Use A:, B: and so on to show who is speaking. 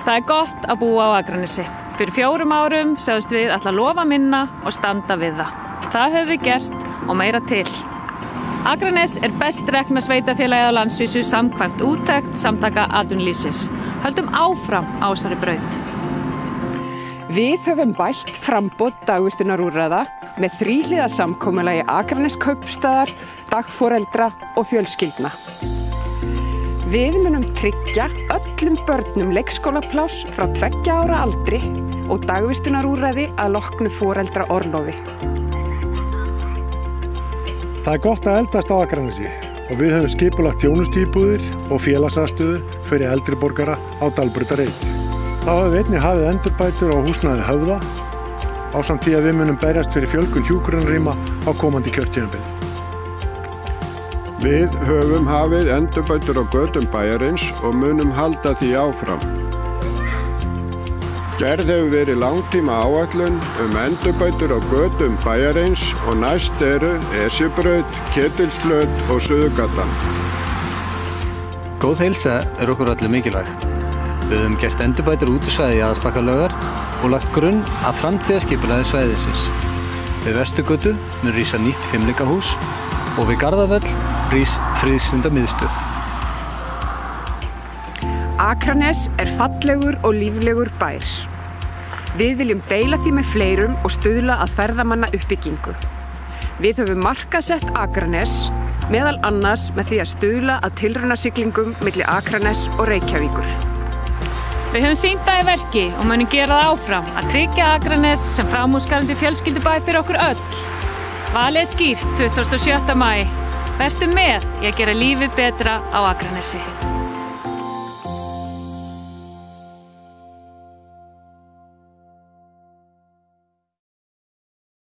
A: Það gott að búa á Akranesi. Fyrir 4 árum sögðumst við ætla að lofa minna og standa við það. Það höfum við gert og meira til. Akranes best rekna sveitafélagið á landsvísu samkvæmt úttekt Samtaka atvinnulífsins. Höldum áfram á þessari braut.
B: Við höfum bætt framboð dagvistunarúrræða með 3-hliða samkomulagi Akranes kaupstaðar, dagforeldra og fjölskyldna. Við munum tryggja öllum börnum leikskólapláss frá 2 ára aldri og dagvistunarúrræði að loknu foreldraorlofi.
C: Það gott að eldast á Akranesi og við höfum skipulagt þjónustuíbúðir og félagsaðstöðu fyrir eldri borgara á Dalbrautar 1. Þá höfum við einnig hafið endurbætur á húsnæði Höfða ásamt því að við munum berjast fyrir fjölgun hjúkrunarrýma á komandi kjörtímabili.
D: Við höfum hafið endurbætur á götum bæjarins og munum halda því áfram. Gerð hefur verið langtíma áætlun endurbætur á götum bæjarins og næst eru Esjubraut, Ketilsflöt og Suðurgatan.
E: Góð heilsa okkur öllu mikilvæg. Við höfum gert endurbætur útisvæði í Aðalsbakkalaugar og lagt grunn að framtíðarskipulagi svæðisins. Við Vesturgötu mun rísa nýtt 5-leikahús og við Garðavöll rís friðstundamiðstöð.
B: Akranes fallegur og líflegur bær. Við viljum deila því með fleirum og stuðla að ferðamanna uppbyggingu. Við höfum markasett Akranes, meðal annars með því að stuðla að tilraunasiglingum milli Akranes og Reykjavíkur.
A: Við höfum sýnt það í verki og munum gera það áfram að tryggja Akranes sem framúrskarandi fjölskyldubæ fyrir okkur öll. Valið skýrt 27. maí. Vertu með í að gera lífið betra á Akranesi.